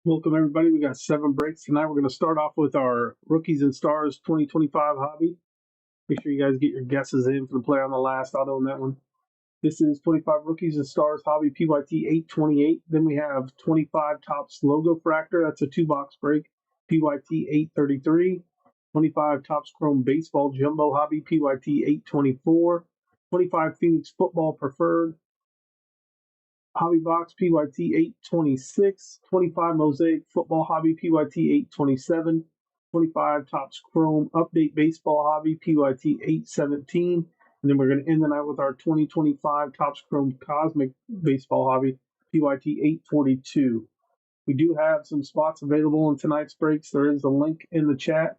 Welcome everybody. We got 7 breaks tonight. We're going to start off with our Rookies and Stars 2025 hobby. Make sure you guys get your guesses in for the player on the last auto on that one. This is 25 Rookies and Stars hobby PYT 828. Then we have 25 Topps Logo Fractor. That's a 2-box break. PYT 833. 25 Topps Chrome Baseball Jumbo hobby PYT 824. 25 Phoenix Football Preferred Hobby Box PYT 826, 25 Mosaic Football Hobby PYT 827, 25 Topps Chrome Update Baseball Hobby PYT 817, and then we're going to end the night with our 2025 Topps Chrome Cosmic Baseball Hobby PYT 842. We do have some spots available in tonight's breaks. There is a link in the chat.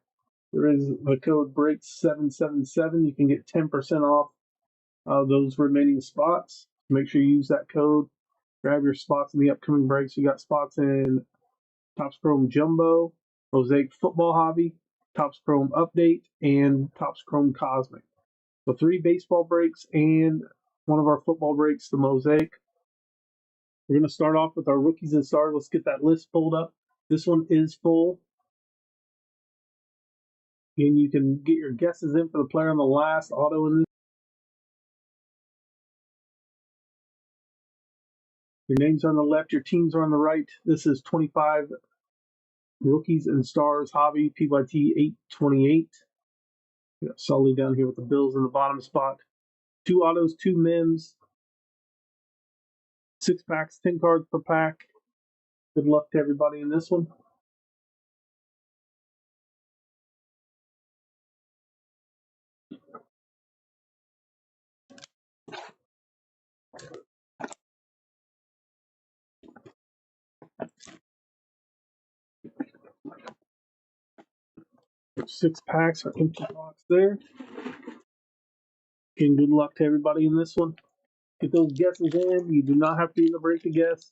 There is the code BREAKS777. You can get 10% off those remaining spots. Make sure you use that code. Grab your spots in the upcoming breaks. We got spots in Topps Chrome Jumbo, Mosaic Football Hobby, Topps Chrome Update, and Topps Chrome Cosmic. So 3 baseball breaks and one of our football breaks, the Mosaic. We're going to start off with our Rookies and Stars. Let's get that list pulled up. This one is full. And you can get your guesses in for the player on the last auto in this. Your names are on the left, your teams are on the right. This is 25 Rookies and Stars Hobby PYT 828. We got Sully down here with the Bills in the bottom spot. 2 autos, 2 mims, 6 packs, 10 cards per pack. Good luck to everybody in this one. There's 6 packs, our empty box there. Again, good luck to everybody in this one. Get those guesses in. You do not have to be in the break to guess.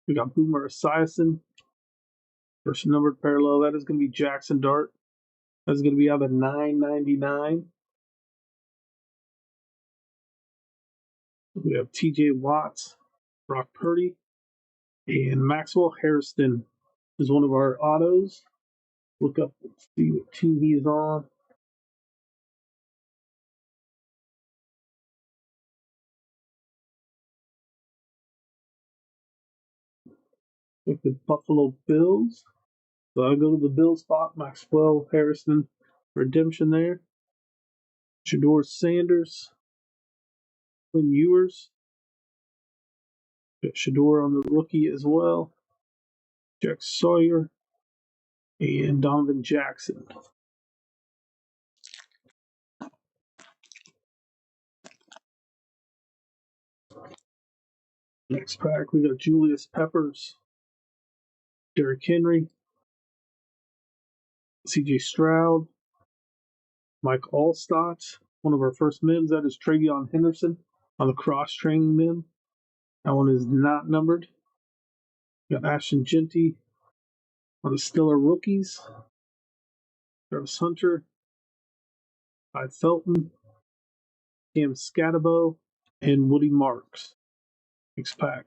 We got Boomer Esiason. First numbered parallel. That is going to be Jackson Dart. That's going to be out of 999. We have TJ Watts, Brock Purdy, and Maxwell Hairston is one of our autos. Look up and see what team he's on. With the Buffalo Bills. So I go to the Bills spot. Maxwell Harrison redemption there. Shador Sanders. Quinn Ewers. Got Shador on the rookie as well. Jack Sawyer. And Donovan Jackson. Next pack, we got Julius Peppers. Derrick Henry. CJ Stroud. Mike Allstott. One of our first mims. That is Travion Henderson on the cross-training mim. That one is not numbered. We got Ashton Genty on the Stiller rookies. Travis Hunter. Ty Felton. Cam Scatabo. And Woody Marks. Next pack.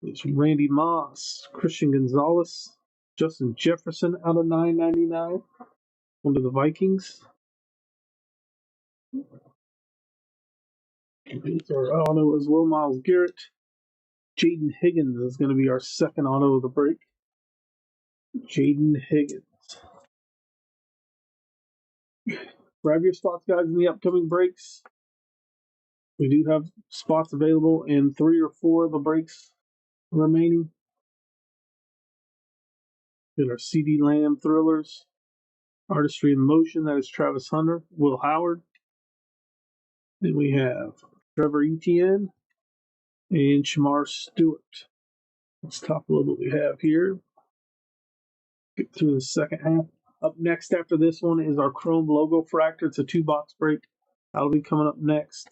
It's Randy Moss, Christian Gonzalez, Justin Jefferson out of 999. One to the Vikings. Here's our auto as well, Myles Garrett. Jaden Higgins is going to be our second auto of the break. Jaden Higgins. Grab your spots, guys, in the upcoming breaks. We do have spots available in 3 or 4 of the breaks remaining. Get our CD Lamb Thrillers. Artistry in Motion, that is Travis Hunter. Will Howard. Then we have Trevor Etienne and Shamar Stewart. Let's talk a little what we have here. Get through the second half. Up next after this one is our Chrome Logo Fractor. It's a 2-box break. That'll be coming up next.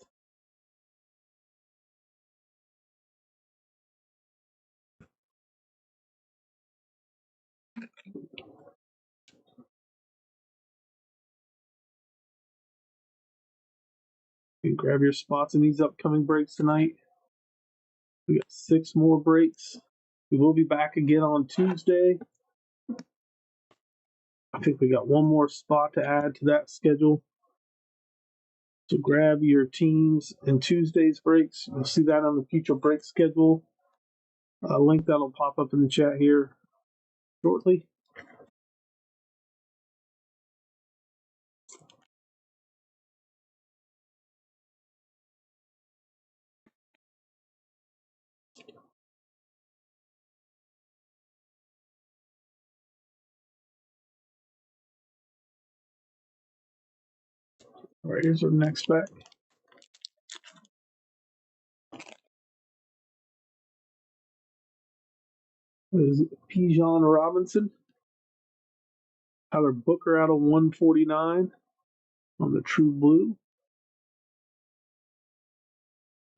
And grab your spots in these upcoming breaks tonight. We got 6 more breaks. We will be back again on Tuesday. I think we got one more spot to add to that schedule. So grab your teams in Tuesday's breaks. You'll see that on the future break schedule. A link that'll pop up in the chat here shortly. All right, here's our next back. This is Pijon Robinson. Tyler Booker out of 149 on the True Blue.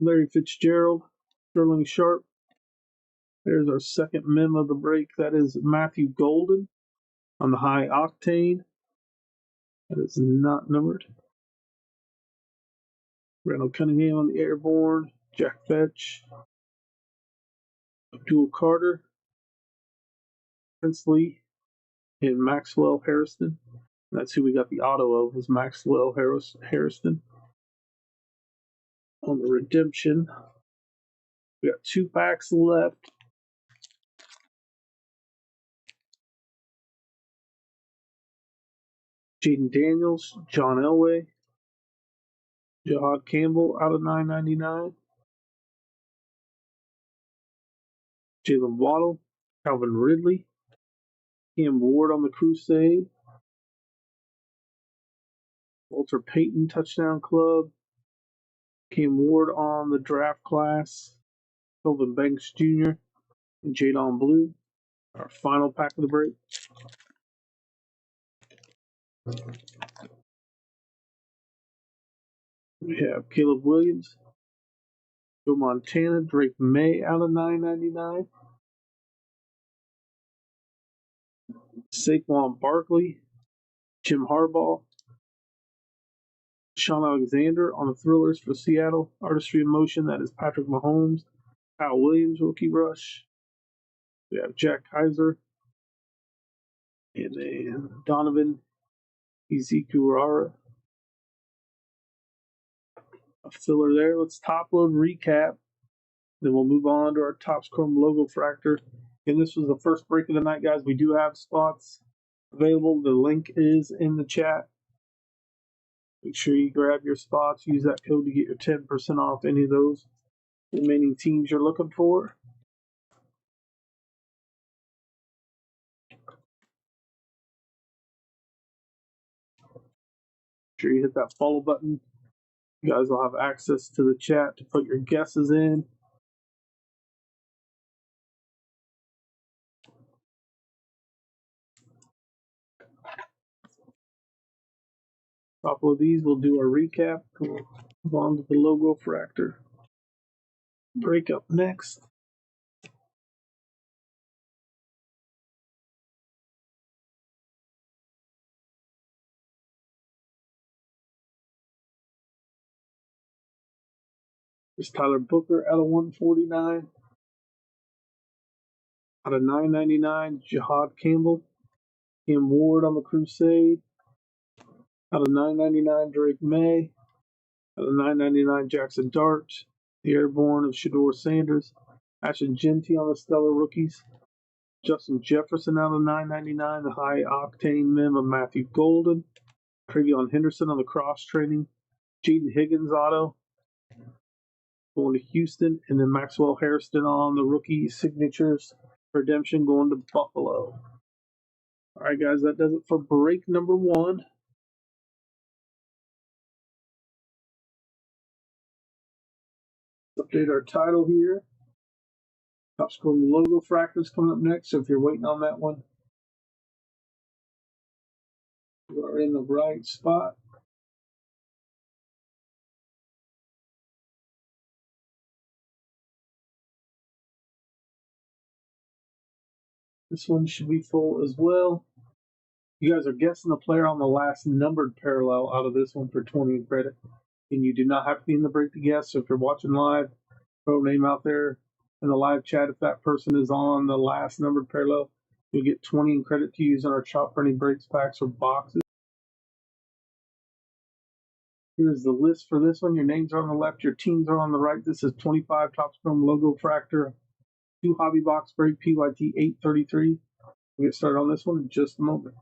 Larry Fitzgerald, Sterling Sharp. There's our second mem of the break. That is Matthew Golden on the High Octane. That is not numbered. Randall Cunningham on the Airborne. Jack Fetch. Abdul Carter. Princely. And Maxwell Harrison. That's who we got the auto of, was Maxwell Harrison. On the Redemption, we got 2 packs left. Jaden Daniels, John Elway, Jahad Campbell out of 9.99. Jalen Waddle, Calvin Ridley, Cam Ward on the Crusade, Walter Payton Touchdown Club, Cam Ward on the Draft Class, Kelvin Banks Jr., and Jadon Blue. Our final pack of the break. We have Caleb Williams, Joe Montana, Drake May out of 9.99. Saquon Barkley, Jim Harbaugh, Sean Alexander on the Thrillers for Seattle. Artistry in Motion, that is Patrick Mahomes. Kyle Williams, Rookie Rush. We have Jack Kaiser. And then Donovan Ezekurara. A filler there. Let's top load recap. Then we'll move on to our Topps Chrome Logo Fractor. And this was the first break of the night, guys. We do have spots available. The link is in the chat. Make sure you grab your spots. Use that code to get your 10% off any of those remaining teams you're looking for. Make sure you hit that follow button. You guys will have access to the chat to put your guesses in. A couple of these, we'll do a recap. We'll move on to the Logo Fractor. Break up next. There's Tyler Booker out of 149. Out of 9.99, Jahad Campbell. Cam Ward on the Crusade. Out of 9.99, Drake May. Out of 9.99, Jackson Dart. The Airborne of Shador Sanders. Ashton Genty on the Stellar Rookies. Justin Jefferson out of 9.99, the High Octane mem of Matthew Golden. Travion Henderson on the cross training. Jaden Higgins auto going to Houston, and then Maxwell Harrison on the rookie signatures. Redemption going to Buffalo. All right, guys, that does it for break number 1. Update our title here. Top score Logo Fractors coming up next, so if you're waiting on that one, you are in the right spot. This one should be full as well. You guys are guessing the player on the last numbered parallel out of this one for 20 credit. and you do not have to be in the break to guess. So if you're watching live, throw a name out there in the live chat. If that person is on the last numbered parallel, you'll get 20 in credit to use on our shop for any breaks, packs, or boxes. Here's the list for this one. Your names are on the left, your teams are on the right. This is 25 Topps Chrome Logo Fractor, 2 Hobby Box Break PYT 833. We'll get started on this one in just a moment.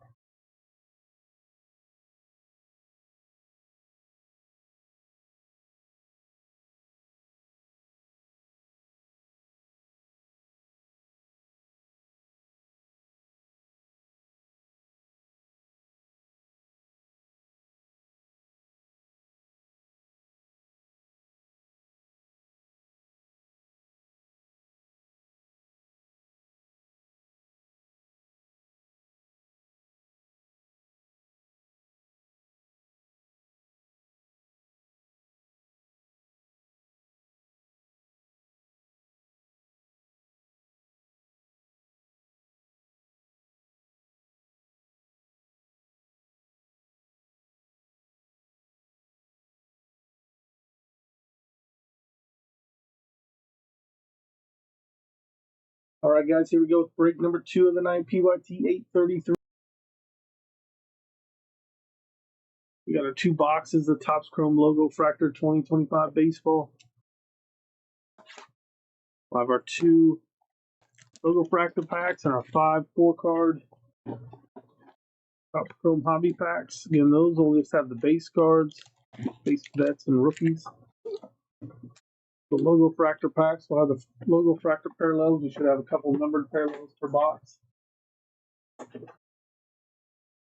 All right, guys, here we go with break number 2 of the 9 PYT 833. We got our 2 boxes of Topps Chrome Logo Fractor 2025 baseball. We'll have our 2 Logo Fractor packs and our 5 4-card Topps Chrome Hobby packs. Again, those will just have the base cards, base vets, and rookies. The Logo Fractor packs will have the Logo Fractor parallels. We should have a couple numbered parallels per box.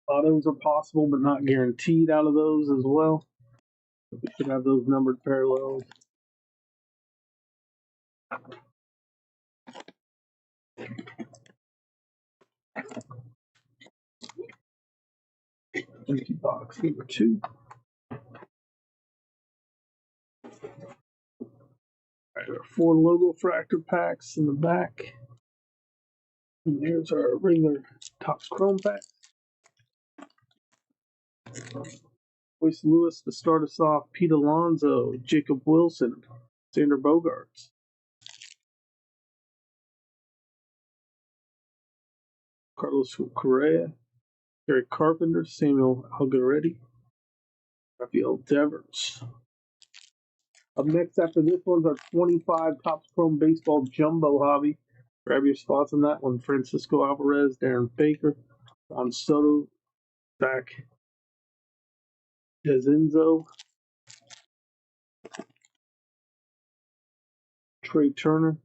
Autos are possible, but not guaranteed out of those as well. We should have those numbered parallels. Empty box number 2. All right, our 4 Logo Fractor packs in the back. And there's our regular Topps Chrome pack. Royce Lewis to start us off. Pete Alonso, Jacob Wilson, Xander Bogaerts. Carlos Correa, Gary Carpenter, Samuel Algaretti, Rafael Devers. Up next after this one's our 25 Topps Chrome Baseball Jumbo Hobby. Grab your spots on that one. Francisco Alvarez, Darren Baker, Juan Soto, Zach Dezenzo, Trey Turner.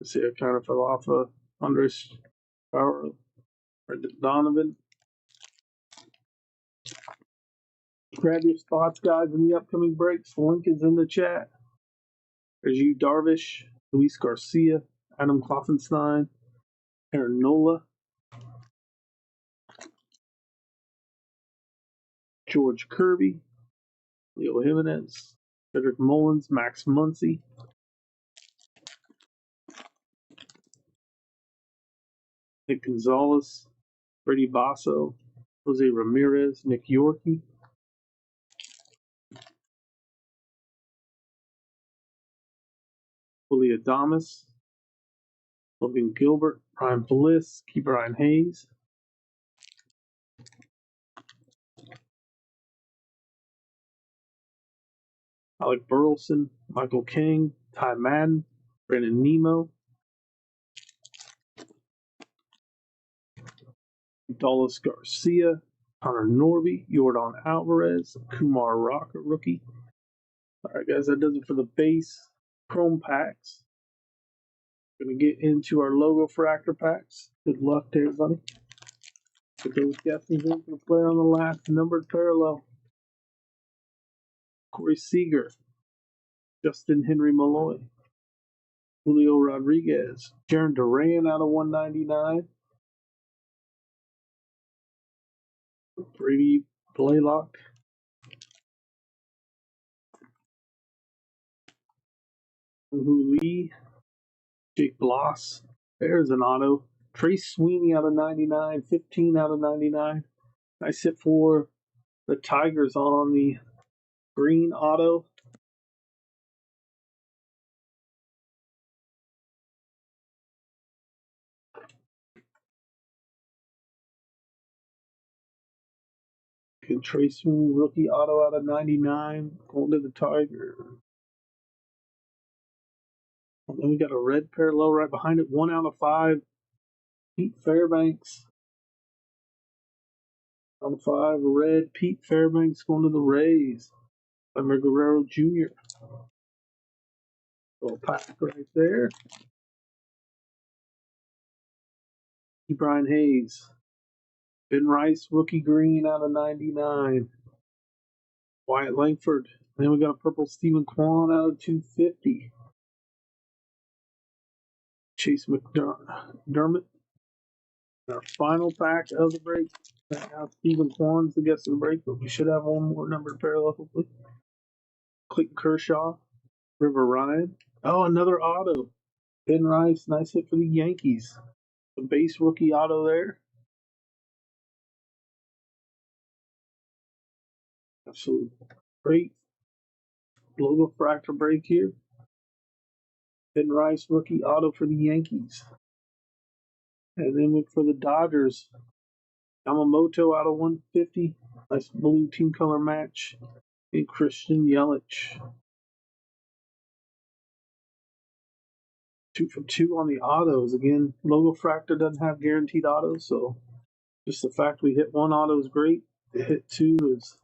Let's see, I kind of fell off Andres Power, Brendan Donovan. Grab your spots, guys, in the upcoming breaks. The link is in the chat. There's you, Darvish, Luis Garcia, Adam Kloffenstein, Aaron Nola, George Kirby, Leo Jimenez, Cedric Mullins, Max Muncy, Nick Gonzalez, Freddie Basso, Jose Ramirez, Nick Yorkie, Willie Adames, Logan Gilbert, Brian Bliss, Key Brian Hayes, Alec Burleson, Michael King, Ty Madden, Brandon Nemo, Dallas Garcia, Connor Norby, Jordan Alvarez, Kumar Rocker rookie. All right, guys, that does it for the base Chrome packs. Going to get into our Logo Fractor packs. Good luck to everybody. Put those guesses in for the player on the last numbered parallel. Corey Seager, Justin Henry Malloy, Julio Rodriguez, Jaron Duran out of 199, Brady Blaylock, Lee, Jake Bloss. There's an auto. Trace Sweeney out of 99, 15 out of 99. Nice hit for the Tigers on the green auto. And Trace rookie auto out of 99, going to the Tiger. And then we got a red parallel right behind it, 1 out of 5. Pete Fairbanks. Out of 5, red Pete Fairbanks going to the Rays. Vladimir Guerrero Jr. Little pack right there. Brian Hayes. Ben Rice, rookie green out of 99. Wyatt Langford. Then we got a purple Stephen Kwan out of 250. Chase McDermott. Our final pack of the break. Right now, Stephen Kwan's the guest of the break, but we should have one more numbered parallel, hopefully. Clayton Kershaw. River Ryan. Oh, another auto. Ben Rice, nice hit for the Yankees. The base rookie auto there. Absolutely great. Logo fractor break here. Ben Rice, rookie auto for the Yankees. And then for the Dodgers, Yamamoto out of 150. Nice blue team color match. And Christian Yelich. 2 for 2 on the autos. Again, Logo Fractor doesn't have guaranteed autos, so just the fact we hit 1 auto is great. To hit 2 is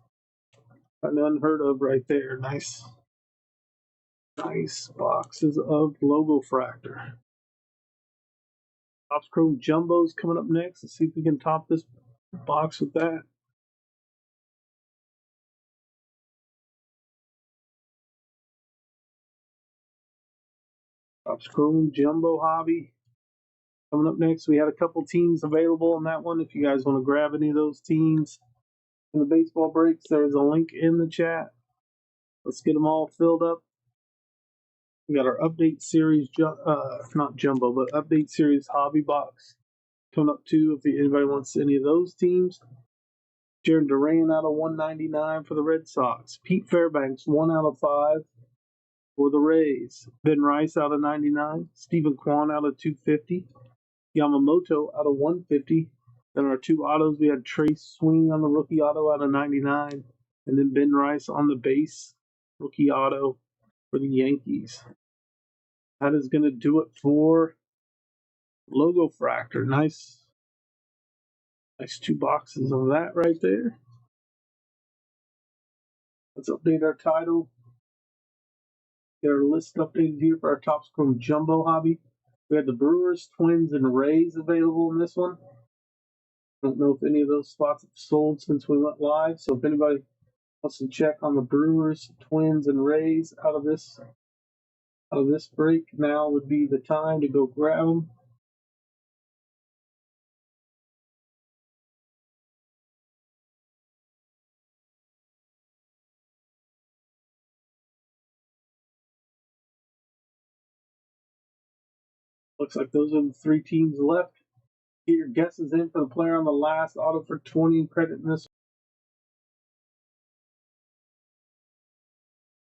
kind of unheard of right there. Nice boxes of Logo Fractor. Topps Chrome Jumbos coming up next. Let's see if we can top this box with that. Topps Chrome Jumbo Hobby. Coming up next, we had a couple teams available on that one. If you guys want to grab any of those teams in the baseball breaks, there's a link in the chat. Let's get them all filled up. We got our update series, not jumbo, but update series hobby box coming up too. If anybody wants any of those teams, Jaron Duran out of 199 for the Red Sox. Pete Fairbanks 1 out of 5 for the Rays. Ben Rice out of 99. Stephen Kwan out of 250. Yamamoto out of 150. Then our 2 autos, we had Trace Swing on the rookie auto out of 99, and then Ben Rice on the base rookie auto for the Yankees. That is going to do it for Logo Fractor. Nice 2 boxes of that right there. Let's update our title. Get our list updated here for our Topps Chrome Jumbo Hobby. We had the Brewers, Twins, and Rays available in this one. Don't know if any of those spots have sold since we went live, so if anybody wants to check on the Brewers, Twins, and Rays out of this break, now would be the time to go grab them. Looks like those are the 3 teams left. Get your guesses in for the player on the last auto for 20 and credit in this.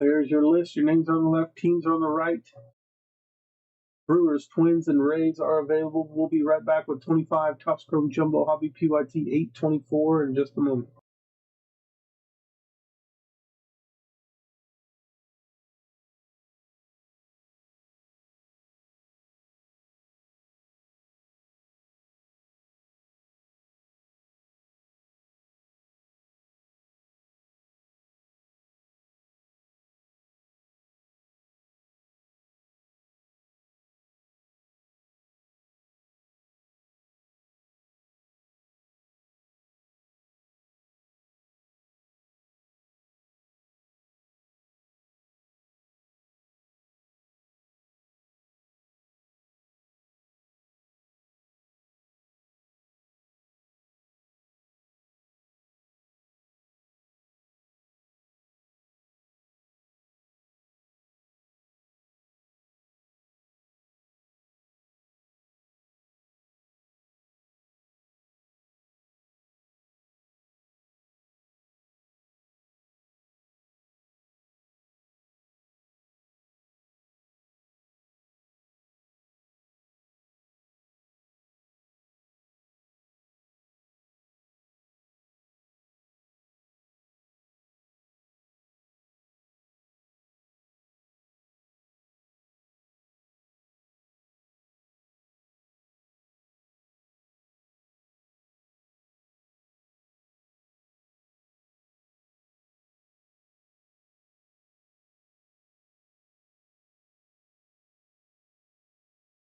There's your list. Your names are on the left, teams are on the right. Brewers, Twins, and Rays are available. We'll be right back with 25 Topps Chrome Jumbo Hobby PYT 824 in just a moment.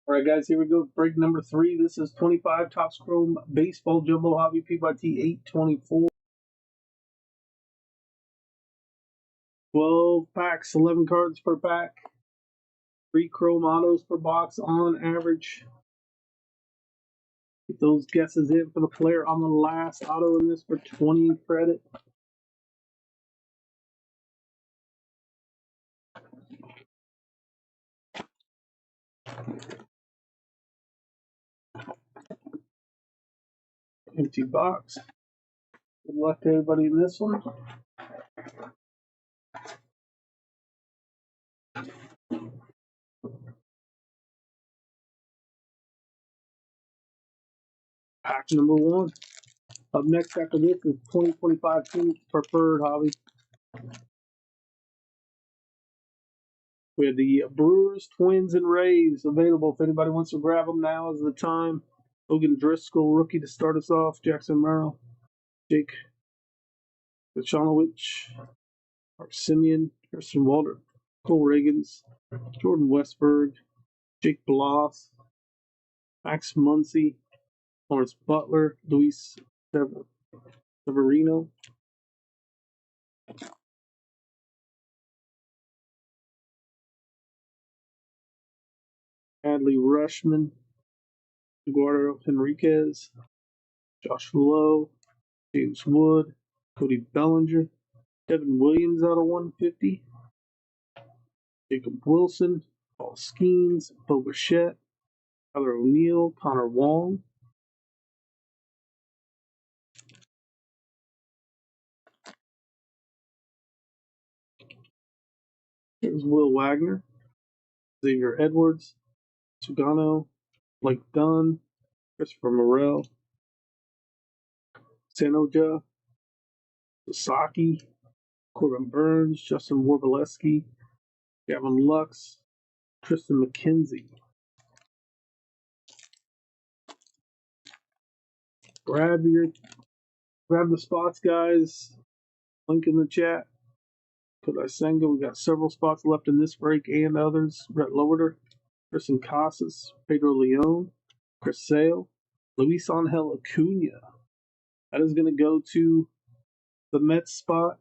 All right, guys, here we go. Break number 3. This is 25 Topps Chrome Baseball Jumbo Hobby PYT 824. 12 packs, 11 cards per pack. 3 Chrome autos per box on average. Get those guesses in for the player on the last auto in this for 20 credit. Empty box. Good luck to everybody in this one. Pack number 1. Up next after this is 2025 Team Preferred Hobby. We have the Brewers, Twins, and Rays available. If anybody wants to grab them, now is the time. Logan Driscoll, rookie to start us off. Jackson Merrill, Jake Kachanowicz, Mark Simeon, Kirsten Walter, Cole Reagans, Jordan Westberg, Jake Bloss, Max Muncy, Lawrence Butler, Luis Severino, Adley Rushman, Eduardo Henriquez, Josh Lowe, James Wood, Cody Bellinger, Devin Williams out of 150, Jacob Wilson, Paul Skeens, Bo Bichette, Tyler O'Neill, Connor Wong, there's Will Wagner, Xavier Edwards, Sugano, Blake Dunn, Christopher Morel, Sanoja, Sasaki, Corbin Burns, Justin Warbaleski, Gavin Lux, Tristan McKenzie. Grab the spots, guys. Link in the chat. Kodai Senga, we got several spots left in this break and others. Brett Lowerter, Tristan Casas, Pedro Leon, Chris Sale, Luis Angel Acuna. That is going to go to the Mets spot.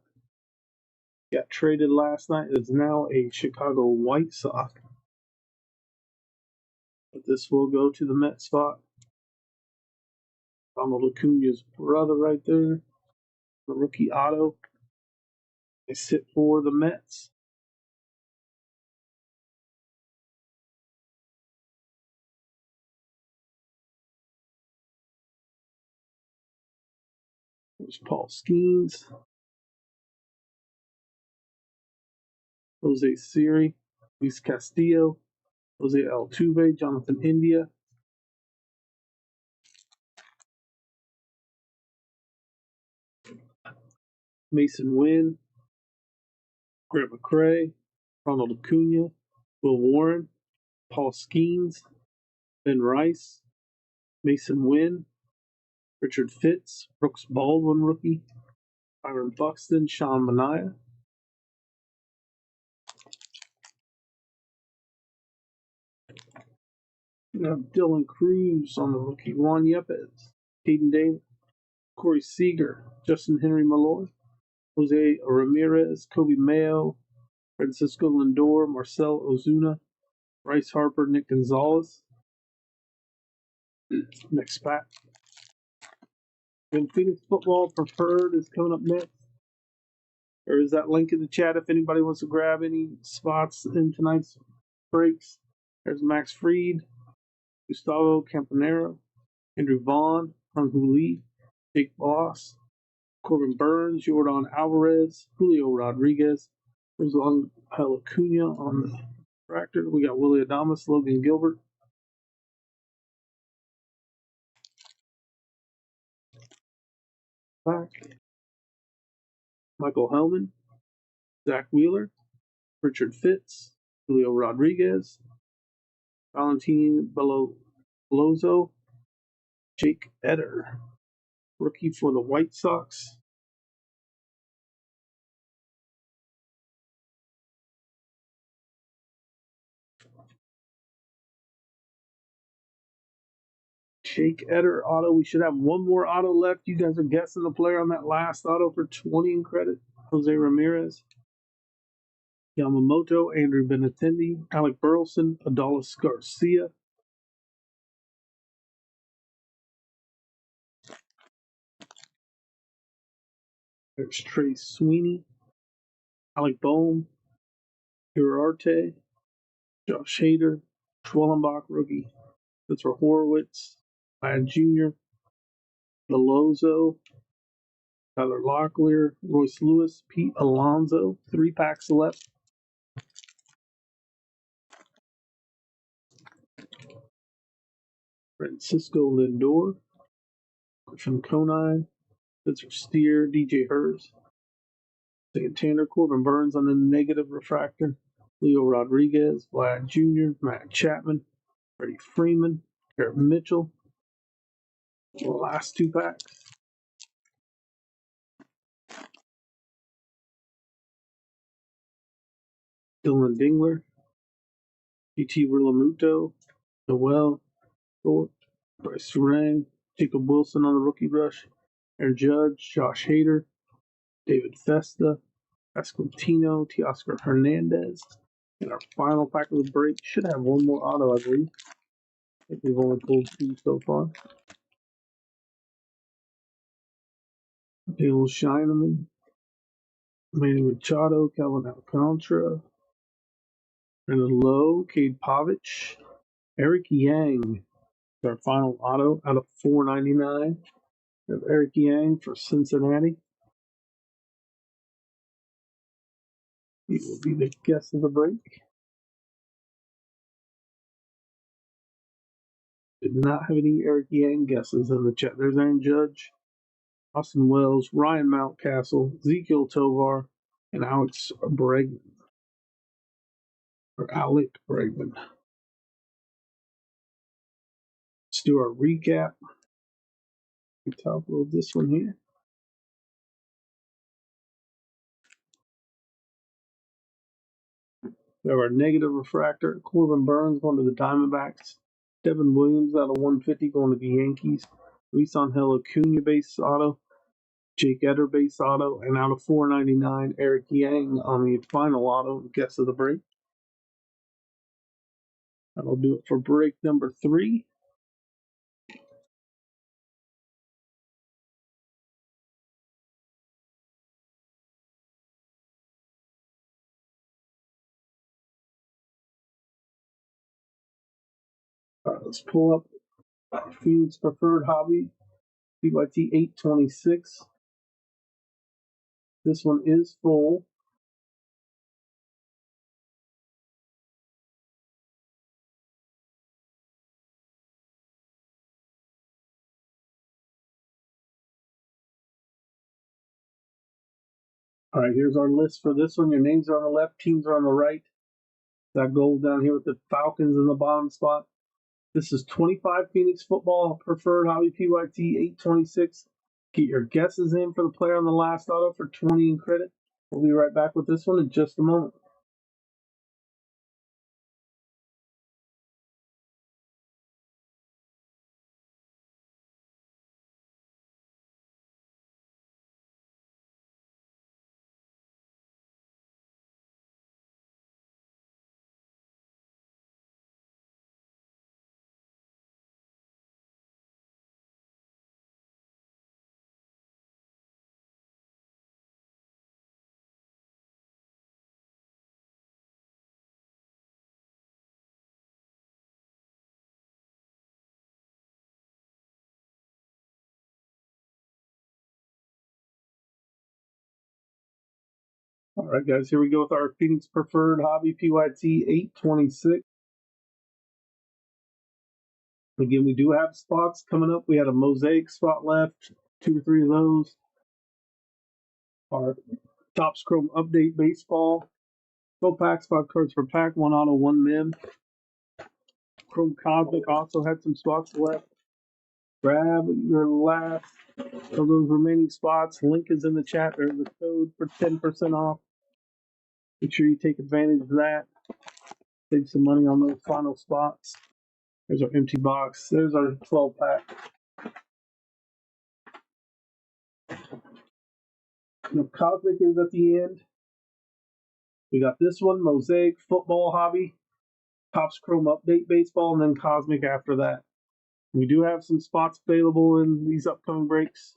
Got traded last night. It's now a Chicago White Sox. But this will go to the Mets spot. Ronald Acuna's brother right there. The rookie auto. They sit for the Mets. There's Paul Skeens. Jose Siri. Luis Castillo. Jose Altuve. Jonathan India. Mason Wynn. Grant McCray. Ronald Acuna. Will Warren. Paul Skeens. Ben Rice. Mason Wynn. Richard Fitz. Brooks Baldwin rookie. Byron Buxton. Sean Manaea. We have Dylan Cruz on the rookie. Juan Yepes. Caden Davis. Corey Seager. Justin Henry Malloy. Jose Ramirez. Kobe Mayo. Francisco Lindor. Marcel Ozuna. Bryce Harper. Nick Gonzalez. Next pack. And Phoenix Football Preferred is coming up next. There is that link in the chat if anybody wants to grab any spots in tonight's breaks. There's Max Fried, Gustavo Campanero, Andrew Vaughn, Hung-Hoo Lee, Jake Boss, Corbin Burns, Jordan Alvarez, Julio Rodriguez. There's Angel Acuna on the tractor. We got Willie Adames, Logan Gilbert. Back. Michael Hellman, Zach Wheeler, Richard Fitz, Julio Rodriguez, Valentin Belozo, Jake Eder, rookie for the White Sox. Jake Eder auto. We should have one more auto left. You guys are guessing the player on that last auto for 20 in credit. Jose Ramirez, Yamamoto, Andrew Benintendi, Alec Burleson, Adolis Garcia. There's Trey Sweeney, Alec Bohm, Urarte, Josh Hader, Schwellenbach, rookie. That's for Horowitz, Ladd Jr., Velozo, Tyler Locklear, Royce Lewis, Pete Alonso. 3 packs left. Francisco Lindor, Griffin Conine, Spencer Steer, DJ Hurst, Santander, Corbin Burns on the negative refractor, Leo Rodriguez, Vlad Jr., Matt Chapman, Freddie Freeman, Garrett Mitchell. The last 2 packs. Dylan Dingler, GT Rillamuto, Noel Thorpe, Bryce Rang, Jacob Wilson on the rookie rush, Aaron Judge, Josh Hader, David Festa, Esquintino, Teoscar Hernandez. And our final pack of the break should have one more auto, I believe. I think we've only pulled 2 so far. Dale Shineman, Manny Machado, Calvin Alcantara, Brandon Lowe, Cade Povich, Eric Yang. Our final auto out of 499 of Eric Yang for Cincinnati. He will be the guest of the break. Did not have any Eric Yang guesses in the chat. There's Aaron Judge, Austin Wells, Ryan Mountcastle, Ezekiel Tovar, and Alex Bregman. Or Alec Bregman. Let's do our recap. We top load this one here. We have our negative refractor. Corbin Burns going to the Diamondbacks. Devin Williams out of 150 going to the Yankees. Luis Angel Acuna base auto. Jake Eder base auto. And out of 499, Eric Yang on the final auto. Guess of the break. That'll do it for break number 3. All right, let's pull up Phoenix Preferred Hobby PYT 826. This one is full. All right, here's our list for this one. Your names are on the left, teams are on the right. That gold down here with the Falcons in the bottom spot. This is 25 Phoenix Football Preferred Hobby PYT 826. Get your guesses in for the player on the last auto for 20 in credit. We'll be right back with this one in just a moment. All right, guys, here we go with our Phoenix Preferred Hobby PYT 826. Again, we do have spots coming up. We had a mosaic spot left, 2 or 3 of those. Our Topps Chrome Update Baseball. 12 packs, 5 cards per pack, 1 auto, 1 mem. Chrome Cosmic also had some spots left. Grab your last of those remaining spots. Link is in the chat. There's the code for 10% off. Make sure you take advantage of that. Save some money on those final spots. There's our empty box. There's our 12-pack. The Cosmic is at the end. We got this one, Mosaic Football Hobby, Topps Chrome Update Baseball, and then Cosmic after that. We do have some spots available in these upcoming breaks.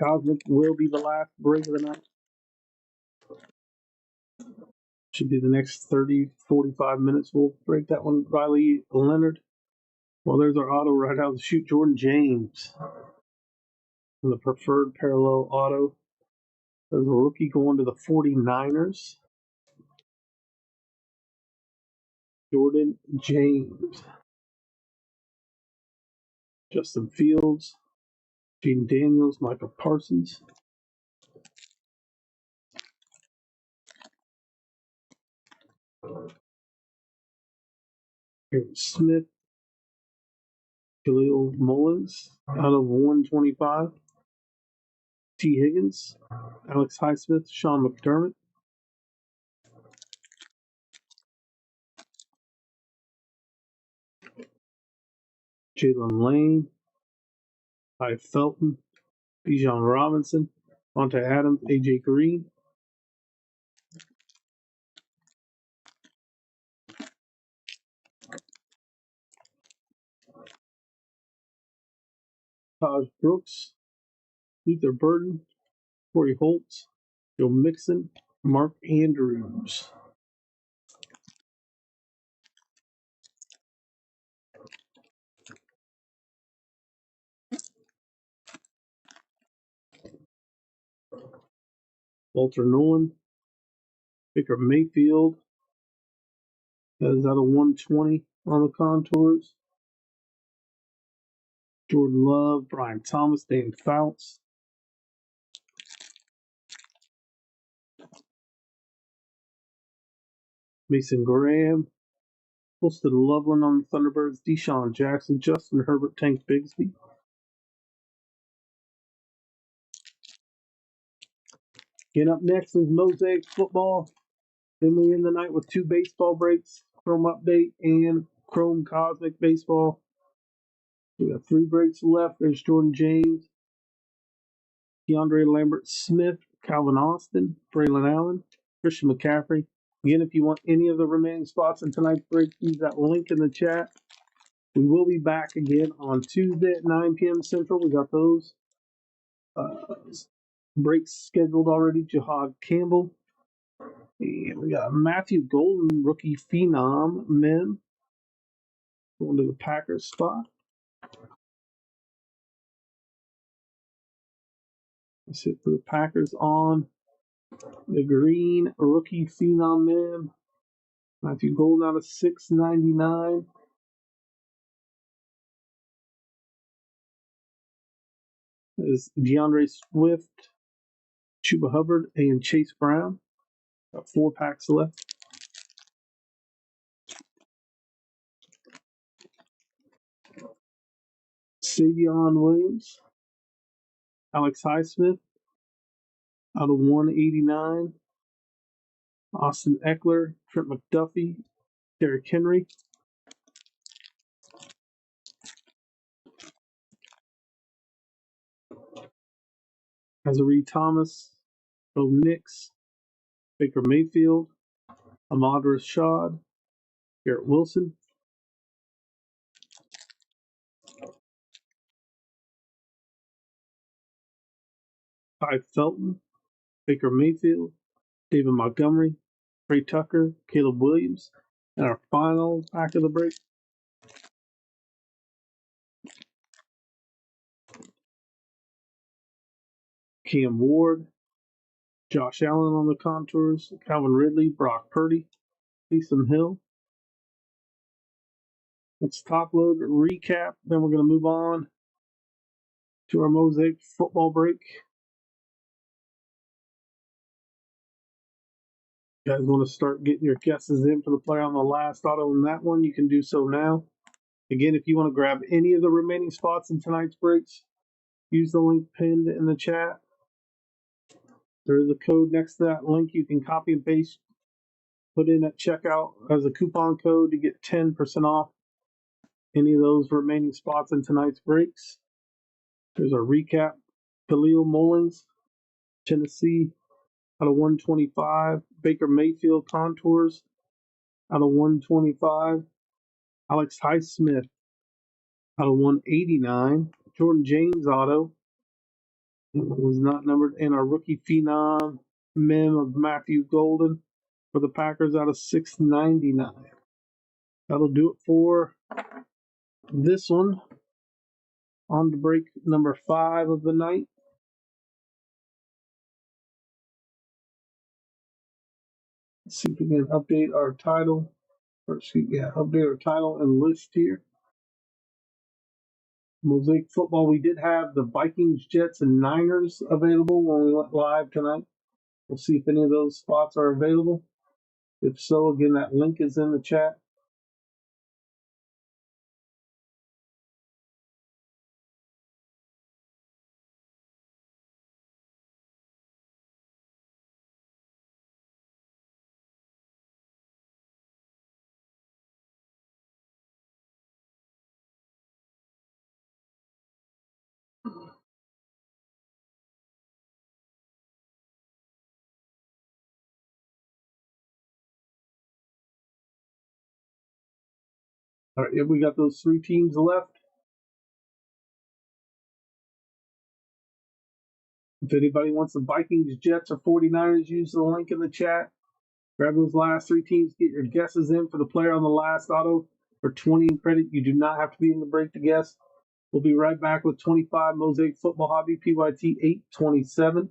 Cosmic will be the last break of the night. Should be the next 30, 45 minutes. We'll break that one. Riley Leonard. Well, there's our auto right out of the chute. Jordan James. And the preferred parallel auto. There's a rookie going to the 49ers. Jordan James. Justin Fields. Gene Daniels. Michael Parsons. Aaron Smith. Khalil Mullins out of 125. T. Higgins. Alex Highsmith. Sean McDermott. Jalen Lane. Ty Felton. Bijan Robinson. Monte Adams. AJ Green. Taj Brooks. Luther Burden. Corey Holtz. Joe Mixon. Mark Andrews. Walter Nolan. Baker Mayfield. That is out of 120 on the contours. Jordan Love. Brian Thomas. Dan Fouts. Mason Graham. Posted Loveland on the Thunderbirds. Deshaun Jackson. Justin Herbert. Tank Bigsby. Getting up next is Mosaic Football. Then we end the night with 2 baseball breaks, Chrome Update and Chrome Cosmic Baseball. We got 3 breaks left. There's Jordan James, DeAndre Lambert Smith, Calvin Austin, Braylon Allen, Christian McCaffrey. Again, if you want any of the remaining spots in tonight's break, use that link in the chat. We will be back again on Tuesday at 9 p.m. Central. We got those breaks scheduled already. Jahad Campbell. And we got Matthew Golden, rookie phenom, men. Going to the Packers spot. Let's hit for the Packers on the green rookie phenom man. Matthew Golden out of 699. Is DeAndre Swift, Chuba Hubbard, and Chase Brown. Got 4 packs left. Savion Williams, Alex Highsmith out of 189. Austin Eckler, Trent McDuffie, Derrick Henry. Azari Thomas, Bo Nix, Baker Mayfield, Ahmad Rashad, Garrett Wilson. Ty Felton, Baker Mayfield, David Montgomery, Trey Tucker, Caleb Williams, and our final pack of the break. Cam Ward, Josh Allen on the contours, Calvin Ridley, Brock Purdy, Taysom Hill. Let's top load recap. Then we're going to move on to our Mosaic football break. You guys want to start getting your guesses in for the player on the last auto in that one, you can do so now. Again, if you want to grab any of the remaining spots in tonight's breaks, use the link pinned in the chat. There is a code next to that link. You can copy and paste put in at checkout as a coupon code to get 10% off any of those remaining spots in tonight's breaks. There's a recap. Khalil Mullins, Tennessee, out of 125. Baker Mayfield Contours, out of 125. Alex Highsmith, out of 189. Jordan James auto was not numbered. And our rookie phenom, mem of Matthew Golden for the Packers, out of 699. That'll do it for this one. On to break number 5 of the night. Let's see if we can update our title. Update our title and list here. Mosaic football. We did have the Vikings, Jets, and Niners available when we went live tonight. We'll see if any of those spots are available. If so, again, that link is in the chat. All right, we got those 3 teams left. If anybody wants the Vikings, Jets, or 49ers, use the link in the chat. Grab those last 3 teams. Get your guesses in for the player on the last auto for 20 in credit. You do not have to be in the break to guess. We'll be right back with 25 Mosaic Football Hobby PYT 827.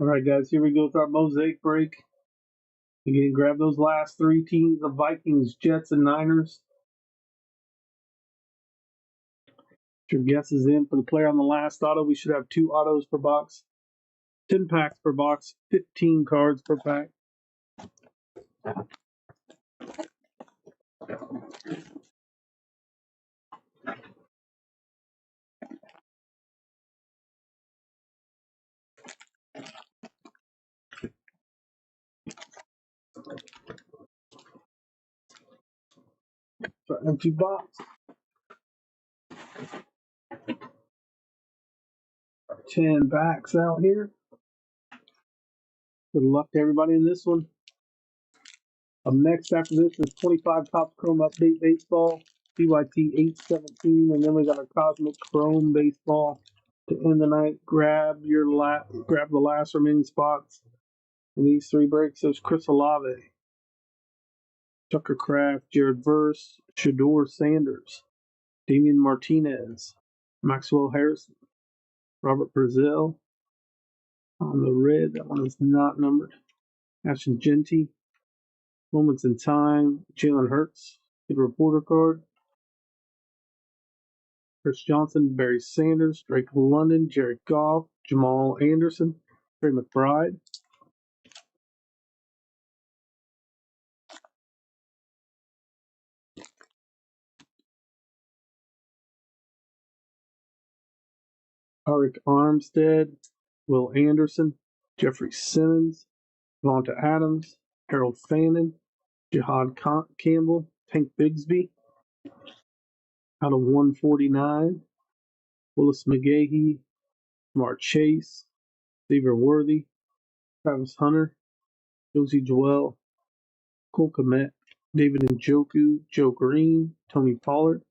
All right, guys, here we go with our Mosaic break. Again, grab those last 3 teams, the Vikings, Jets, and Niners. Your guess is in for the player on the last auto. We should have 2 autos per box, 10 packs per box, 15 cards per pack. So empty box. 10 packs out here. Good luck to everybody in this one. Up next after this is 25 Topps Chrome Update Baseball, PYT 817, and then we got our Cosmic Chrome Baseball to end the night. Grab the last remaining spots in these 3 breaks. There's Chris Olave, Tucker Kraft, Jared Verse, Shador Sanders, Damian Martinez, Maxwell Harrison, Robert Brazil on the red. That one is not numbered. Ashton Genty, Moments in Time, Jalen Hurts, the reporter card. Chris Johnson, Barry Sanders, Drake London, Jared Goff, Jamal Anderson, Trey McBride. Arik Armstead, Will Anderson, Jeffrey Simmons, Vonta Adams, Harold Fannin, Jihad Campbell, Tank Bigsby, out of 149, Willis McGahee, Jamar Chase, Xavier Worthy, Travis Hunter, Josie Joel, Cole Kmet, David Njoku, Joe Green, Tony Pollard.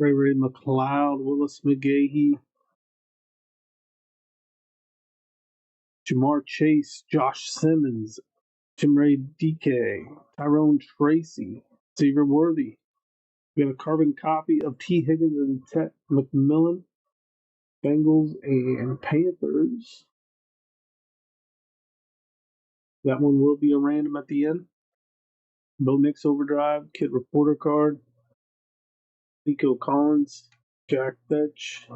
Ray McLeod, Willis McGahee, Jamar Chase, Josh Simmons, Timray DK, Tyrone Tracy, Xavier Worthy. We got a carbon copy of T. Higgins and Ted McMillan, Bengals and Panthers. That one will be a random at the end. Bo Nix Overdrive, Kid Reporter card, Nico Collins, Jack Fetch,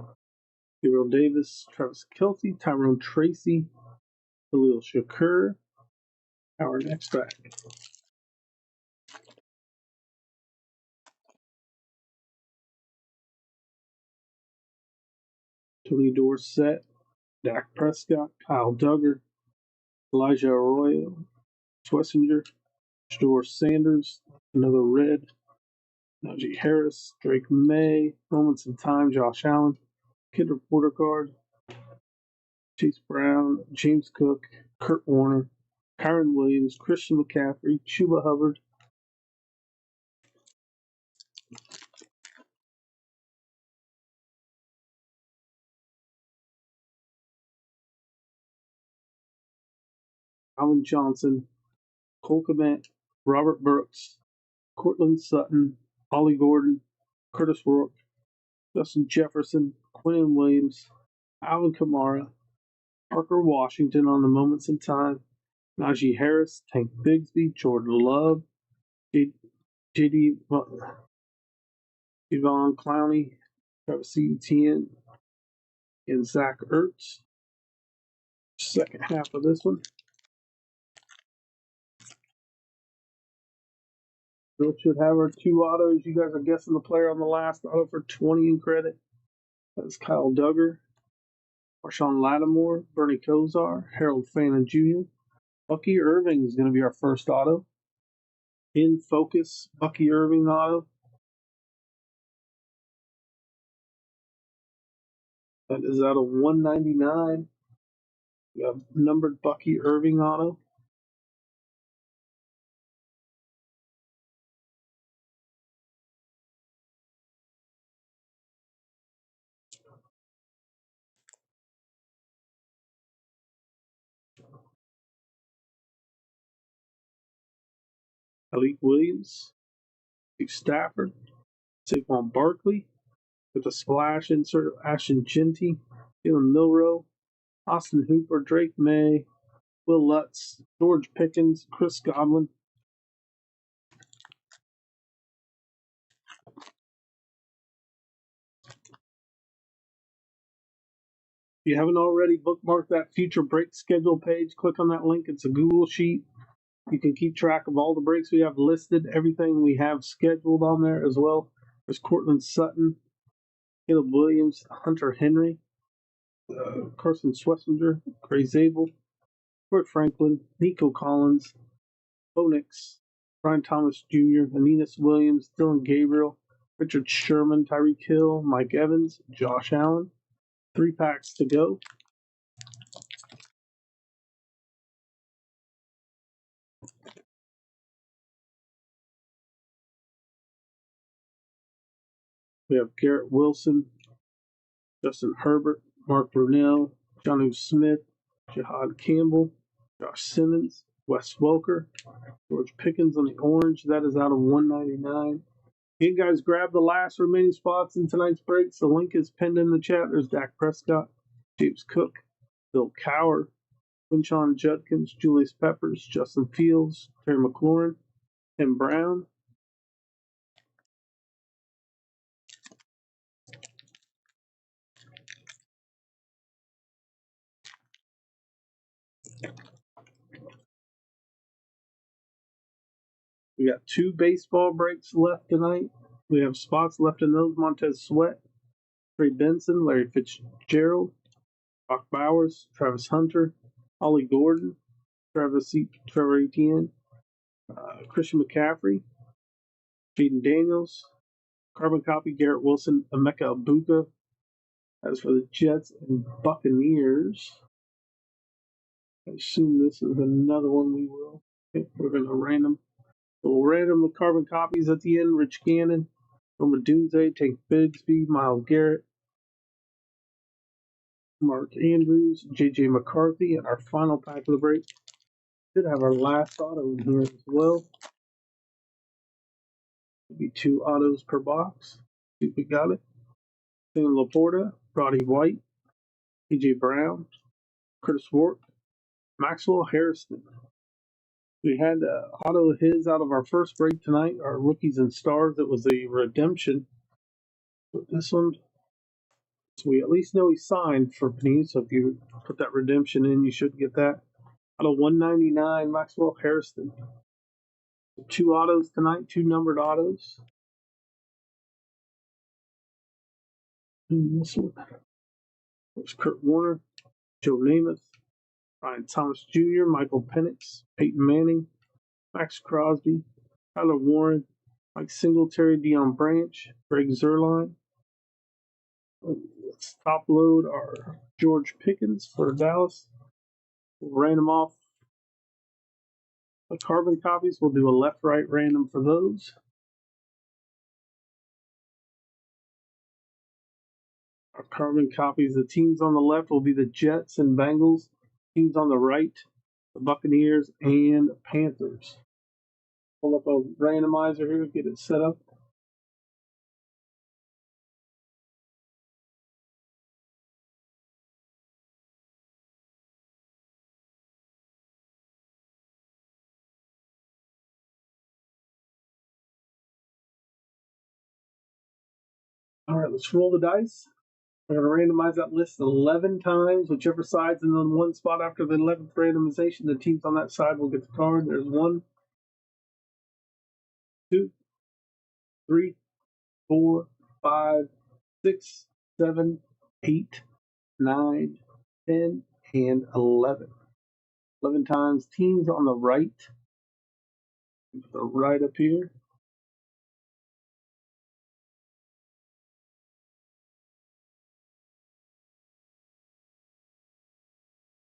Gabriel Davis, Travis Kelce, Tyrone Tracy, Khalil Shakur. Our next pack. Tony Dorsett, Dak Prescott, Kyle Duggar, Elijah Arroyo, Schlesinger, Shador Sanders, another red, Najee Harris, Drake May, Moments in Time, Josh Allen, Kid Reporter card, Chase Brown, James Cook, Kurt Warner, Kyron Williams, Christian McCaffrey, Chuba Hubbard, Alvin Johnson, Cole Kmet, Robert Brooks, Cortland Sutton, Ollie Gordon, Curtis Rourke, Justin Jefferson, Quinnen Williams, Alvin Kamara, Parker Washington on the Moments in Time, Najee Harris, Tank Bigsby, Jordan Love, J.D. Yvonne Clowney, Travis Etienne, and Zach Ertz. Second half of this one. Bill should have our two autos. You guys are guessing the player on the last auto for 20 in credit. That's Kyle Duggar, Marshawn Lattimore, Bernie Kosar, Harold Fannin Jr. Bucky Irving is going to be our first auto. In focus, Bucky Irving auto. That is out of 199. We have numbered Bucky Irving auto. Malik Williams, Steve Stafford, Saquon Barkley, with a splash insert of Ashton Genty, Jalen Milroe, Austin Hooper, Drake May, Will Lutz, George Pickens, Chris Godwin. If you haven't already bookmarked that future break schedule page, click on that link. It's a Google Sheet. You can keep track of all the breaks we have listed, everything we have scheduled on there as well. There's Cortland Sutton, Caleb Williams, Hunter Henry, Carson Schlesinger, Gray Zabel, Kurt Franklin, Nico Collins, Bo Nix, Brian Thomas Jr., Aeneas Williams, Dylan Gabriel, Richard Sherman, Tyreek Hill, Mike Evans, Josh Allen. 3 packs to go. We have Garrett Wilson, Justin Herbert, Mark Brunell, Jonnu Smith, Jihad Campbell, Josh Simmons, Wes Welker, George Pickens on the orange. That is out of 199. You guys grab the last remaining spots in tonight's breaks. The link is pinned in the chat. There's Dak Prescott, James Cook, Bill Cowher, Quinshon Judkins, Julius Peppers, Justin Fields, Terry McLaurin, Tim Brown. We got 2 baseball breaks left tonight. We have spots left in those. Montez Sweat, Trey Benson, Larry Fitzgerald, Brock Bowers, Travis Hunter, Ollie Gordon, Trevor Etienne, Christian McCaffrey, Jaden Daniels, carbon copy Garrett Wilson, Emeka Ibuka. As for the Jets and Buccaneers, I assume this is another one we will. Okay, we're going to random. So we'll random the carbon copies at the end. Rich Gannon, Roma Dunze, Tank Bigsby, Myles Garrett, Mark Andrews, J.J. McCarthy, and our final pack of the break. Should have our last auto in here as well. Maybe 2 autos per box. See if we got it. Sam Laporta, Roddy White, A.J. Brown, Curtis Ward, Maxwell Harrison. We had auto his out of our first break tonight, our rookies and stars. It was a redemption. But this one, so we at least know he signed for Panini. So if you put that redemption in, you should get that. Out of 199, Maxwell Harrison. 2 autos tonight, 2 numbered autos. And this one, there's Kurt Warner, Joe Namath, Ryan Thomas Jr., Michael Penix, Peyton Manning, Max Crosby, Tyler Warren, Mike Singletary, Deion Branch, Greg Zuerlein. Let's top load our George Pickens for Dallas. We'll random off the carbon copies. We'll do a left-right random for those. Our carbon copies, the teams on the left will be the Jets and Bengals. Teams on the right, the Buccaneers and Panthers. Pull up a randomizer here, get it set up. All right, let's roll the dice. We're going to randomize that list 11 times. Whichever side's in the one spot after the 11th randomization, the teams on that side will get the card. There's 1, 2, 3, 4, 5, 6, 7, 8, 9, 10, and 11. 11 times. Teams on the right. Put the right up here.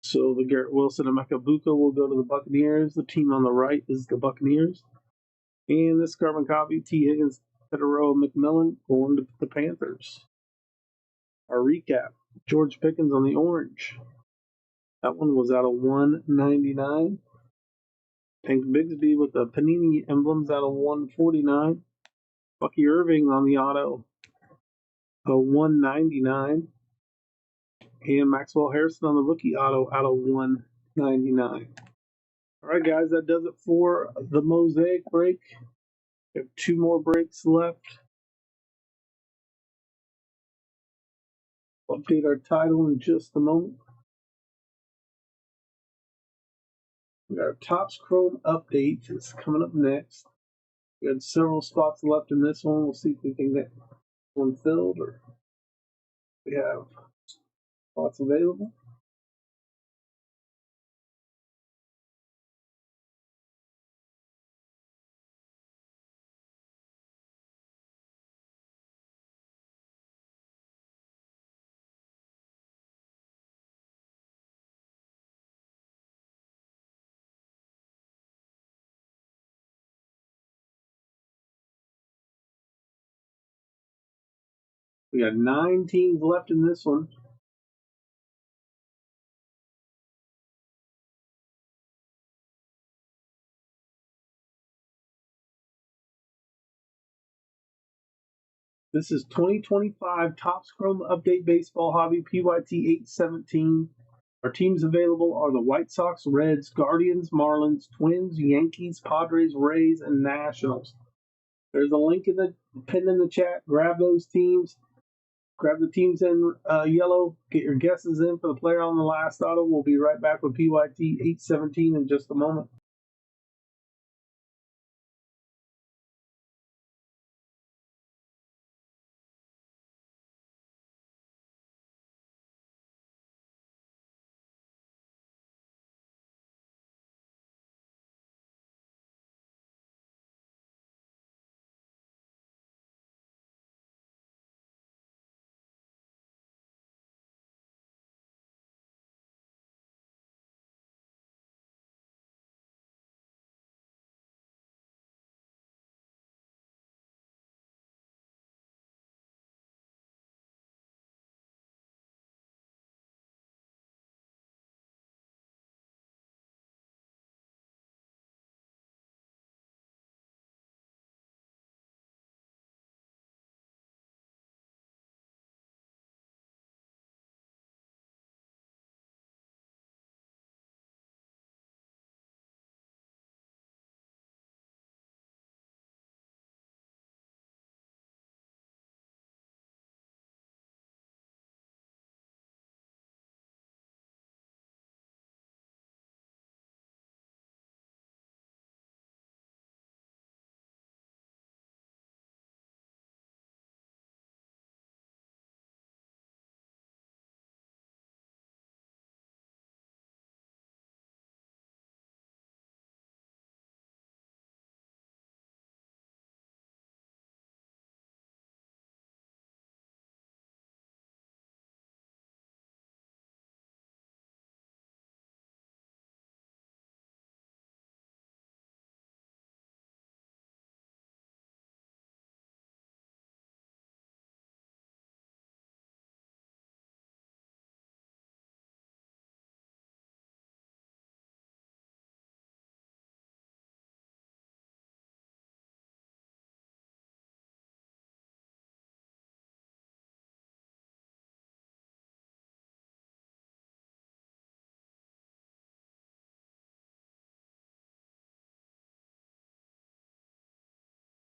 So the Garrett Wilson and Makabuka will go to the Buccaneers. The team on the right is the Buccaneers. And this carbon copy, T. Higgins, Federer, McMillan going to the Panthers. Our recap, George Pickens on the orange. That one was out of 199. Tank Bigsby with the Panini emblems out of 149. Bucky Irving on the auto, a 199. And Maxwell Harrison on the rookie auto out of 199. All right, guys, that does it for the Mosaic break. We have 2 more breaks left. I'll update our title in just a moment. We got our Topps Chrome update is coming up next. We had several spots left in this one. We'll see if we can get one filled or we have spots available. We got 9 teams left in this one. This is 2025 Topps Chrome Update Baseball Hobby PYT 817. Our teams available are the White Sox, Reds, Guardians, Marlins, Twins, Yankees, Padres, Rays, and Nationals. There's a link in the pinned in the chat. Grab those teams. Grab the teams in yellow. Get your guesses in for the player on the last auto. We'll be right back with PYT 817 in just a moment.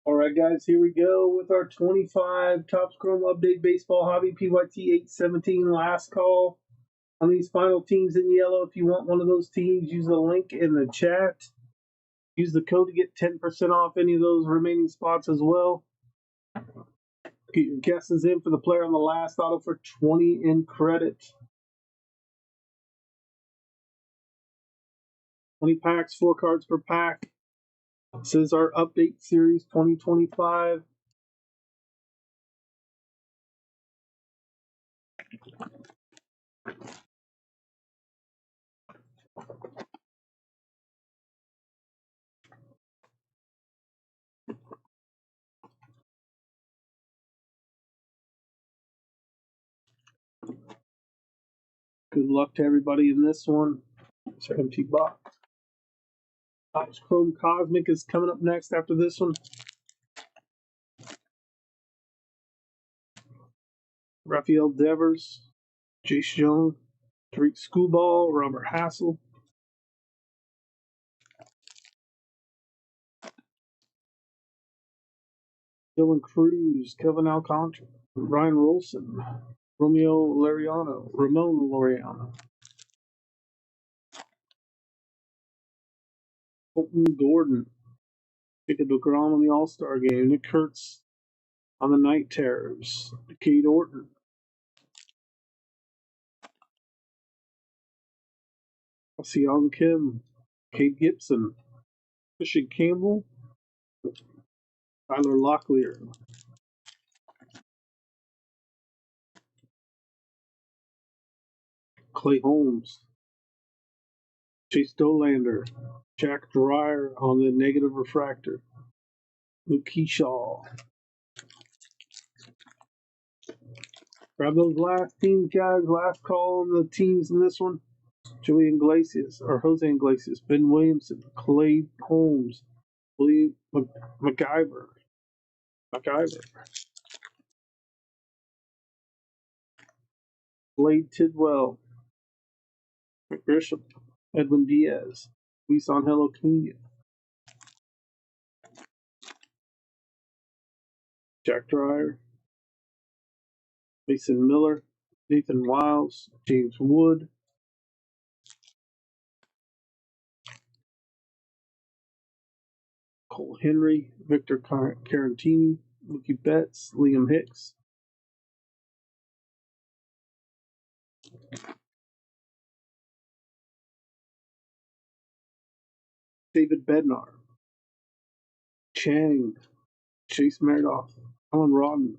All right, guys, here we go with our 25 Topps Chrome Update Baseball Hobby PYT 817 last call on these final teams in yellow. If you want one of those teams, use the link in the chat. Use the code to get 10% off any of those remaining spots as well. Get your guesses in for the player on the last auto for 20 in credit. 20 packs, 4 cards per pack. This is our update series 2025. Good luck to everybody in this one. It's an empty box. Topps Chrome Cosmic is coming up next after this one. Rafael Devers, Jace Jones, Tariq Schoolball, Robert Hassel, Dylan Cruz, Kevin Alcantara, Ryan Rolson, Romeo Laureano, Ramon Laureano, Colton Gordon, Jacob DeGrom on the All-Star game, Nick Kurtz on the Night Terrors, Cade Orton, Seong Kim, Cade Gibson, Christian Campbell, Tyler Locklear, Clay Holmes, Chase Dolander, Jack Dreyer on the negative refractor, Luke Keyshaw. Grab those last teams, guys. Last call on the teams in this one. Joey Iglesias, or Jose Iglesias, Ben Williamson, Clay Holmes, William McIver, Blade Tidwell, McGrisham, Edwin Diaz, Luis Angel Acuna, Jack Dreyer, Mason Miller, Nathan Wiles, James Wood, Cole Henry, Victor Carantini, Mookie Betts, Liam Hicks, David Bednar, Chang, Chase Meridoff, Alan Rodden.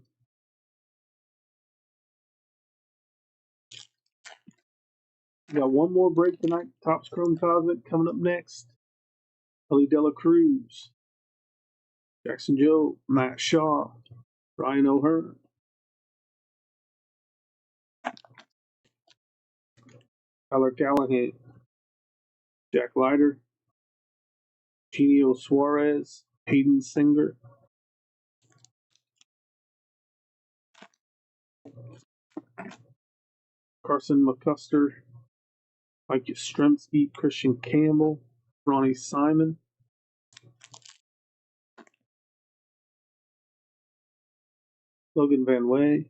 We got one more break tonight. Topps Chrome Cosmic coming up next. Ellie Dela Cruz, Jackson Joe, Matt Shaw, Ryan O'Hearn, Tyler Callahan, Jack Leiter, Genio Suarez, Hayden Singer, Carson McCusker, Mike Yastrzemski, Christian Campbell, Ronnie Simon, Logan Van Way,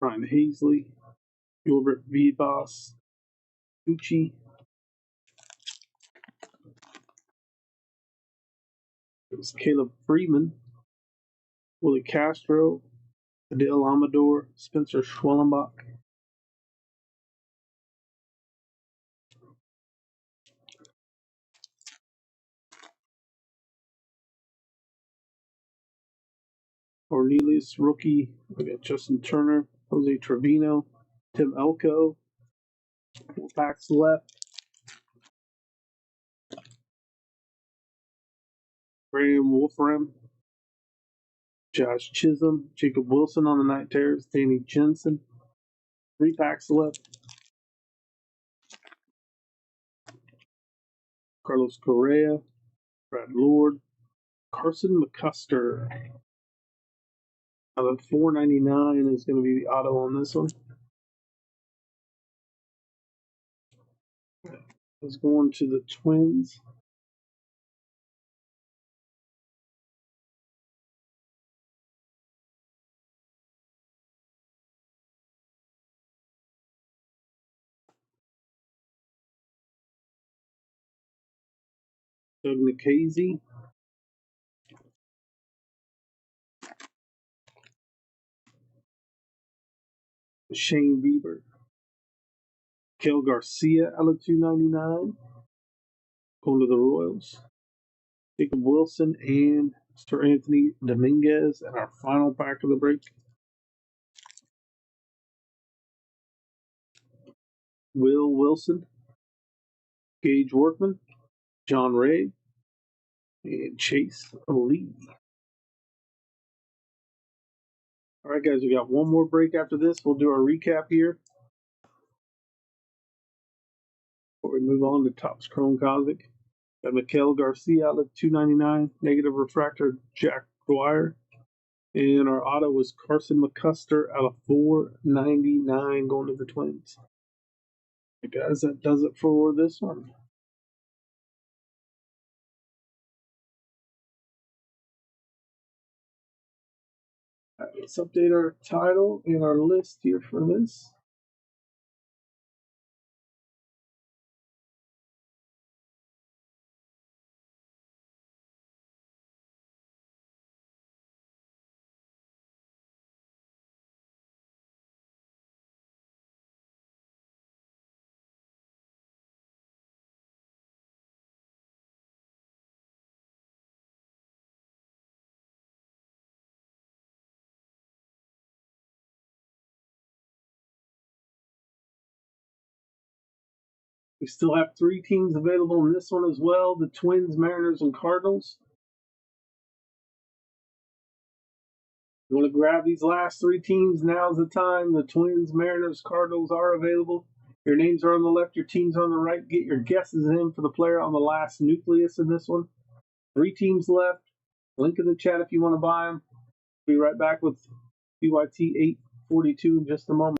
Brian Hazley, Gilbert Vivas, Gucci, it was Caleb Freeman, Willie Castro, Adele Amador, Spencer Schwellenbach, Cornelius rookie. We got Justin Turner, Jose Trevino, Tim Elko. 4 packs left. Graham Wolfram, Josh Chisholm, Jacob Wilson on the Night Terrors, Danny Jensen. 3 packs left. Carlos Correa, Brad Lord, Carson McCusker. Now the $4.99 is going to be the auto on this one. It's going to the Twins. Doug Nikhazy, Shane Bieber, Kel Garcia out of 299, going to the Royals. Jacob Wilson and Sir Anthony Dominguez, and our final pack of the break. Will Wilson, Gage Workman, John Ray, and Chase Lee. All right, guys, we got one more break after this. We'll do our recap here before we move on to Topps Chrome Cosmic. Got Miguel Garcia out of 299, negative refractor Jack Dwyer, and our auto was Carson McCuster out of 499 going to the Twins. Hey guys, that does it for this one. Right, let's update our title and our list here for this. We still have 3 teams available in this one as well, the Twins, Mariners, and Cardinals. You want to grab these last 3 teams, now's the time. The Twins, Mariners, Cardinals are available. Your names are on the left, your teams are on the right. Get your guesses in for the player on the last nucleus in this one. 3 teams left. Link in the chat if you want to buy them. Be right back with BYT 842 in just a moment.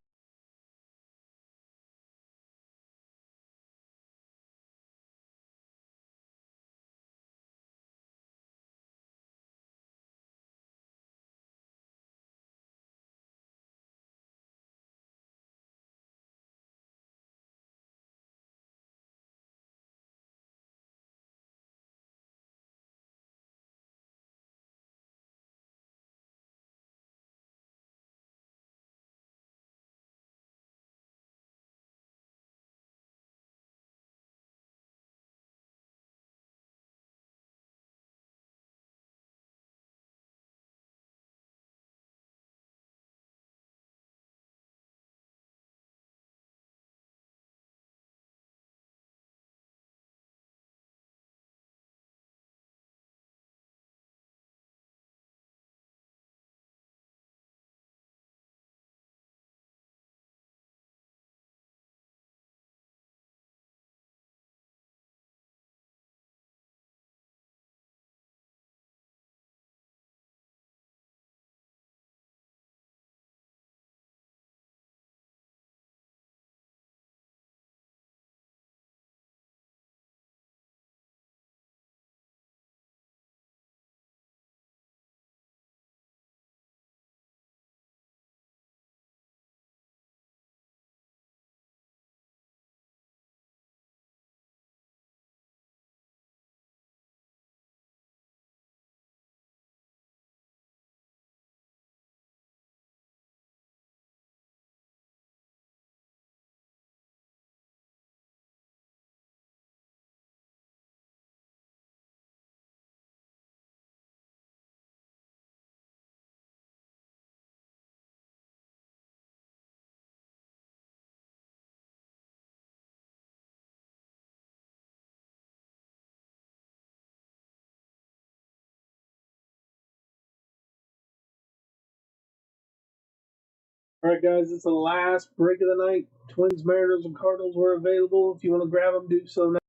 All right, guys, it's the last break of the night. Twins, Mariners, and Cardinals were available. If you want to grab them, do so now.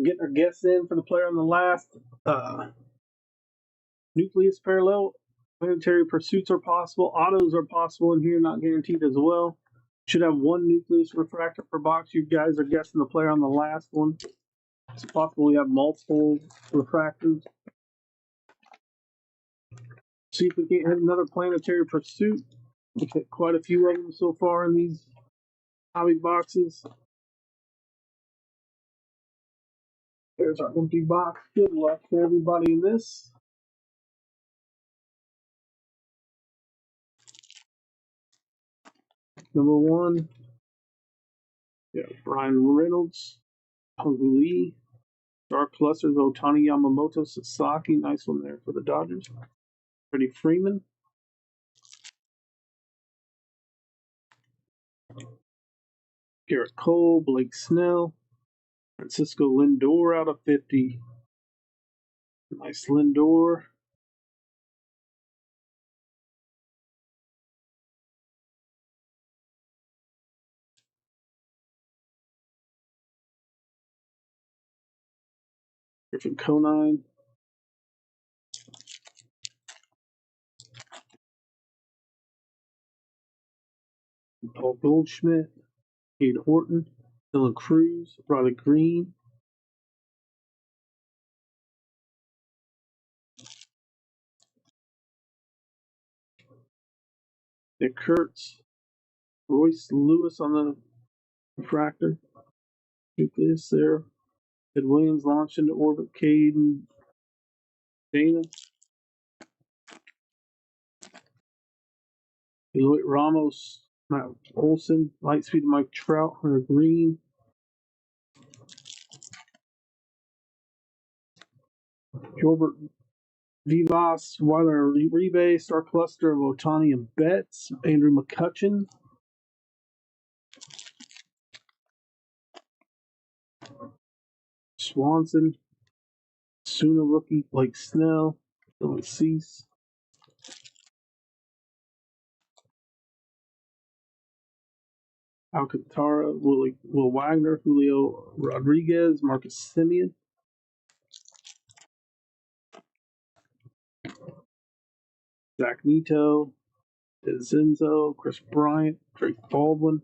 Getting our guests in for the player on the last nucleus parallel. Planetary pursuits are possible. Autos are possible in here, not guaranteed as well. Should have 1 nucleus refractor per box. You guys are guessing the player on the last one. It's possible we have multiple refractors. See if we can't hit another planetary pursuit. We've hit quite a few of them so far in these hobby boxes. There's our empty box. Good luck to everybody in this. Number 1, yeah, Brian Reynolds, Hung Lee, Dark Clusters, Otani Yamamoto, Sasaki. Nice one there for the Dodgers. Freddie Freeman. Garrett Cole, Blake Snell, Francisco Lindor out of 50. Nice Lindor. Griffin Conine. Paul Goldschmidt, Cade Horton, Dylan Cruz, Riley Green, Nick Kurtz, Royce Lewis on the refractor, nucleus there. Ed Williams launched into orbit, Cade and Dana. Eloy Ramos, Matt Olson, Lightspeed Mike Trout, Hunter Green. Gilbert Vivas, Weiler Rebe, Star Cluster of Otani and Betts, Andrew McCutchen. Swanson, Suna rookie, Blake Snell, Dylan Cease. Alcantara, Will Wagner, Julio Rodriguez, Marcus Simeon. Zach Neto, Zenzo, Chris Bryant, Drake Baldwin,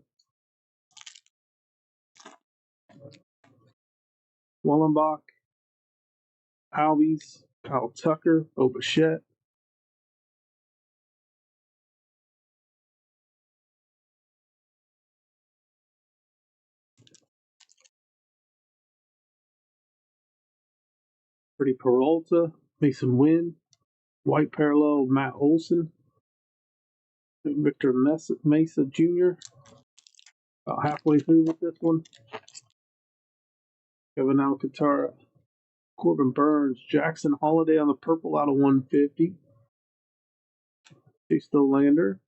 Wallenbach, Albies, Kyle Tucker, Bo Bichette. Freddie Peralta, Mason Wynn, White Parallel, Matt Olson, Victor Mesa Jr. About halfway through with this one. Kevin Alcantara, Corbin Burns, Jackson Holiday on the purple out of 150. Chase Lander.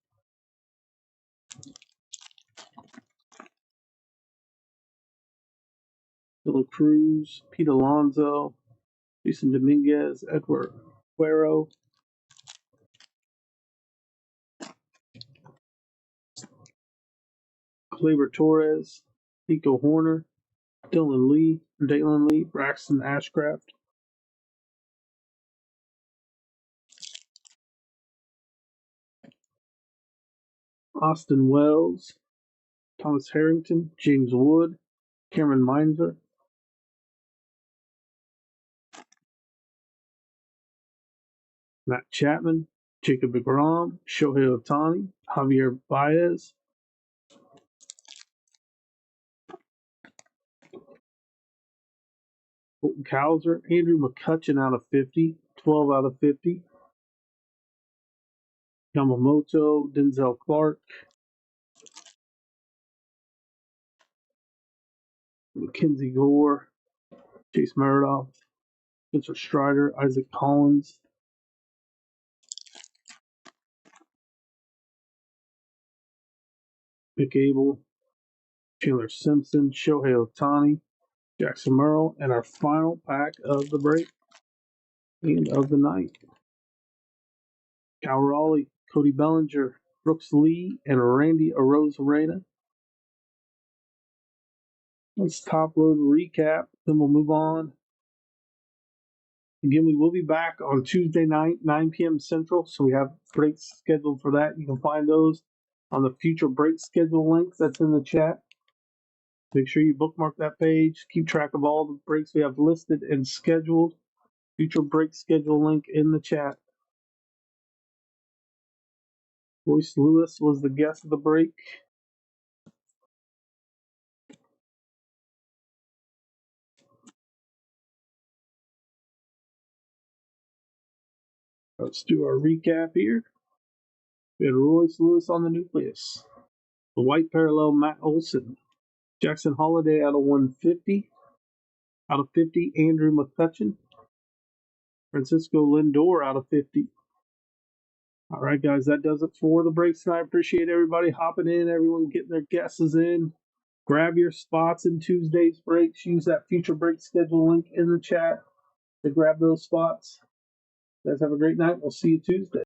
Dylan Cruz, Pete Alonso, Jason Dominguez, Edward Guerrero, Gleyber Torres, Nico Horner, Dalen Lee, Braxton Ashcraft, Austin Wells, Thomas Harrington, James Wood, Cameron Minzer, Matt Chapman, Jacob DeGrom, Shohei Ohtani, Javier Baez, Colton Cowser, Andrew McCutchen out of 50, 12 out of 50, Yamamoto, Denzel Clark, Mackenzie Gore, Chase Meredith, Spencer Strider, Isaac Collins, Mick Abel, Chandler Simpson, Shohei Ohtani, Jackson Merrill, and our final pack of the break and of the night. Cal Raleigh, Cody Bellinger, Brooks Lee, and Randy Arozarena. Let's top load recap, then we'll move on. Again, we will be back on Tuesday night, 9 p.m. Central, so we have breaks scheduled for that. You can find those on the future break schedule link that's in the chat. Make sure you bookmark that page. Keep track of all the breaks we have listed and scheduled. Future break schedule link in the chat. Royce Lewis was the guest of the break. Let's do our recap here. We had Royce Lewis on the nucleus. The white parallel, Matt Olson. Jackson Holiday out of 150. Out of 50, Andrew McCutcheon. Francisco Lindor out of 50. All right, guys, that does it for the breaks tonight. I appreciate everybody hopping in, everyone getting their guesses in. Grab your spots in Tuesday's breaks. Use that future break schedule link in the chat to grab those spots. You guys have a great night. We'll see you Tuesday.